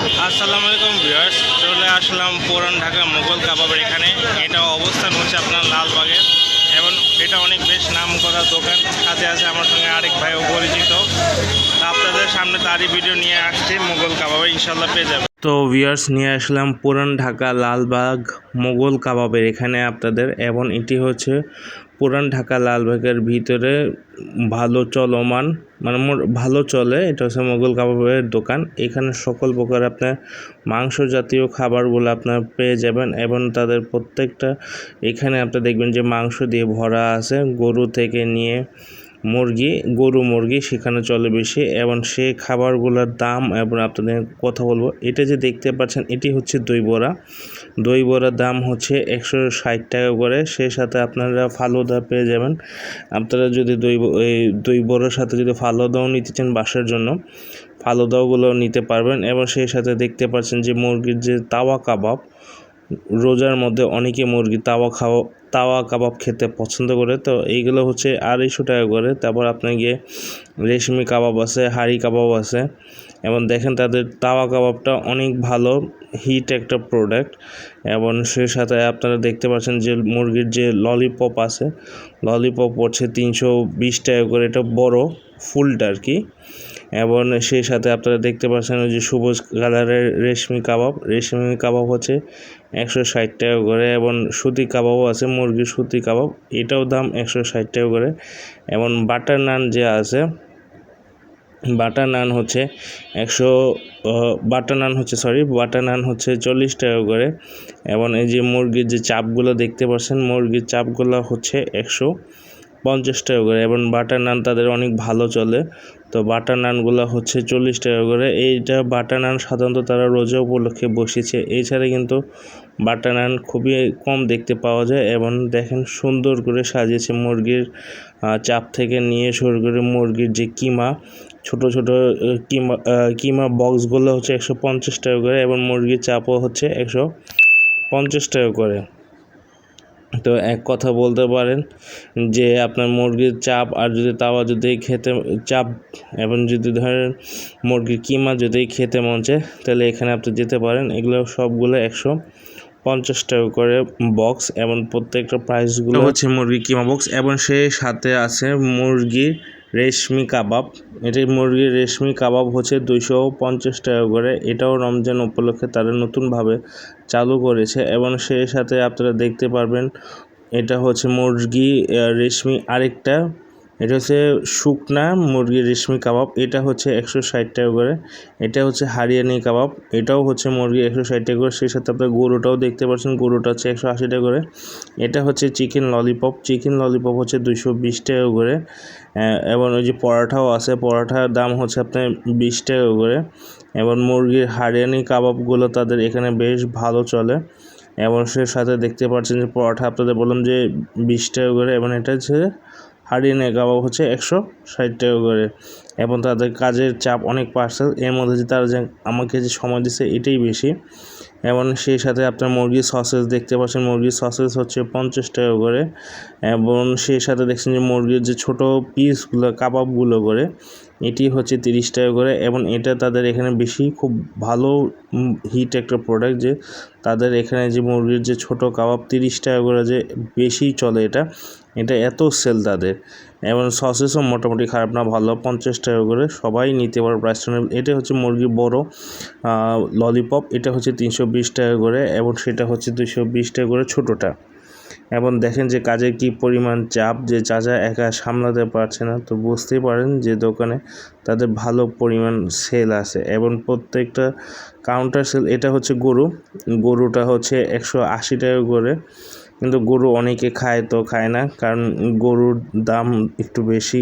আসসালামু আলাইকুম ভিউয়ার্স, চলে আসলাম পুরান ঢাকা মোগল কাবাবের এখানে। এটা অবস্থান হচ্ছে আপনার লালবাগের এবং এটা অনেক বেশ নাম করা দোকান। সাথে আছে আমার সঙ্গে আরেক ভাইও পরিচিত। তা আপনাদের সামনে তারই ভিডিও নিয়ে আসছি। মোগল কাবাবে ইনশাল্লাহ পেয়ে যাবে। তো ভিউয়ার্স, নিয়ে আসলাম পুরান ঢাকা লালবাগ মোগল কাবাবের এখানে আপনাদের, এবং এটি হচ্ছে পুরান ঢাকা লালবাগের ভিতরে ভালো চলমান, মানে ভালো চলে। এটা হচ্ছে মোগল কাবাবের দোকান। এখানে সকল প্রকার আপনার মাংস জাতীয় খাবারগুলো আপনার পেয়ে যাবেন, এবং তাদের প্রত্যেকটা এখানে আপনি দেখবেন যে মাংস দিয়ে ভরা আছে। গরু থেকে নিয়ে গরু মুরগি সেখানে চলে বেশি, এবং সেই খাবারগুলোর দাম এবং আপনাদের কথা বলবো। এটা যে দেখতে পাচ্ছেন এটি হচ্ছে দই বড়ার দাম হচ্ছে 160 টাকা করে। সেই সাথে আপনারা ফালুদা পেয়ে যাবেন। আপনারা যদি দই বড়ার সাথে যদি ফালুদাও নিতে চান বাসার জন্য, ফালুদাওগুলো নিতে পারবেন। এবং সেই সাথে দেখতে পাচ্ছেন যে মুরগির যে তাওয়া কাবাব, রোজার মধ্যে অনেকে মুরগি তাওয়া কাবাব খেতে পছন্দ করে, তো এইগুলো হচ্ছে 250 টাকা করে। তারপর আপনাকে রেশমি কাবাব আছে, হাঁড়ি কাবাব আছে, এবং দেখেন তাদের তাওয়া কাবাবটা অনেক ভালো হিট একটা প্রোডাক্ট। এবং সেই সাথে আপনারা দেখতে পাচ্ছেন যে মুরগির যে ললিপপ আছে, ললিপপ হচ্ছে 320 টাকা করে, এটা বড় ফুলটা আর কি। এবং সেই সাথে আপনারা দেখতে পাচ্ছেন যে সবুজ কালারের রেশমি কাবাব হচ্ছে 160 টাকা করে। এবং সুতি কাবাবও আছে, মুরগির সুতি কাবাব, এটাও দাম 160 টাকা করে। এবং বাটার নান যে আছে, বাটার নান হচ্ছে 40 টাকা করে। এবং এই যে মুরগির যে চাপগুলো দেখতে পাচ্ছেন, মুরগির চাপগুলো হচ্ছে 150 টাকা করে। এবং বাটার নান তাদের অনেক ভালো চলে, তো বাটার নানগুলো হচ্ছে 40 টাকা করে। এইটা বাটার নান সাধারণত তারা রোজা উপলক্ষে বসেছে। এছাড়া কিন্তু বাটার নান খুবই কম দেখতে পাওয়া যায়। এবং দেখেন সুন্দর করে সাজিয়েছে মুরগির চাপ থেকে নিয়ে শুরু করে মুরগির যে কিমা, ছোট কিমা বক্সগুলো হচ্ছে 150 টাকা করে, এবং মুরগির চাপও হচ্ছে 150 টাকা করে। তো এক কথা বলতে পারেন যে আপনার মুরগির চাপ আর যদি তাওয়া যদি খেতে চাপ, এবং যদি ধরেন মুরগির কিমা যদি খেতে মন চায়, তাহলে এখানে আপনি যেতে পারেন। এগুলো সবগুলো 150 টাকা করে বক্স, এবং প্রত্যেকটা প্রাইসগুলো হচ্ছে মুরগির কিমা বক্স। এবং সেই সাথে আছে মুরগির রেশমি কাবাব। মুরগির রেশমি কাবাব হচ্ছে 250 টাকা করে। এটাও রমজান উপলক্ষে তারা নতুনভাবে চালু করেছে। এবং সেই সাথে আপনারা দেখতে পারবেন এটা হচ্ছে মুরগি রেশমি আরেকটা, এটা হচ্ছে শুকনা মুরগির রেশমি কাবাব, এটা হচ্ছে 160 টাকা করে। এটা হচ্ছে হারিয়ানি কাবাব, এটাও হচ্ছে মুরগি 160 টাকা করে। সেই সাথে আপনার গরুটাও দেখতে পাচ্ছেন, গরুটা হচ্ছে 180 টাকা করে। এটা হচ্ছে চিকেন ললিপপ হচ্ছে 220 টাকা করে। এবং ওই যে পরাঠাও আছে, পরাঠার দাম হচ্ছে আপনার 20 টাকা করে। এবং মুরগির হারিয়ানি কাবাবগুলো তাদের এখানে বেশ ভালো চলে। এবং সেই সাথে দেখতে পাচ্ছেন যে পরোটা আপনাদের বললাম যে 20 টাকা করে। এবং এটা হচ্ছে হারিয়ানা কাবাব হচ্ছে 160 টাকা করে। এবং তাদের কাজের চাপ অনেক পার্সেল, এর মধ্যে যে তারা যে আমাকে যে সময় দিচ্ছে এটাই বেশি। এবং সেই সাথে আপনার মুরগির সসেজ দেখতে পাচ্ছেন, মুরগির সসেজ হচ্ছে 50 টাকা করে। এবং সেই সাথে দেখছেন যে মুরগির যে ছোট পিসগুলো কাবাবগুলো করে, এটি হচ্ছে 30 টাকা করে। এবং এটা তাদের এখানে বেশি খুব ভালো হিট একটা প্রোডাক্ট, যে তাদের এখানে যে মুরগির যে ছোট কাবাব 30 টাকা করে যে বেশি চলে, এটা এত সেল তাদের। এবং সসেসও মোটামুটি খারাপ না, ভালো, 50 টাকা করে, সবাই নিতে পারে, প্রাইসটা। এটা হচ্ছে মুরগির বড় ললিপপ, এটা হচ্ছে 320 টাকা করে। এবং সেটা হচ্ছে 220 টাকা করে ছোটোটা। এবং দেখেন যে কাজের কি পরিমাণ চাপ, যে চাচা একা সামলাতে পারছে না, তো বুঝতেই পারেন যে দোকানে তাদের ভালো পরিমাণ সেল আছে। এবং প্রত্যেকটা কাউন্টার সেল। এটা হচ্ছে গরুটা হচ্ছে 180 টাকা করে, কিন্তু গরু অনেকে খায় তো খায় না, কারণ গরুর দাম একটু বেশি।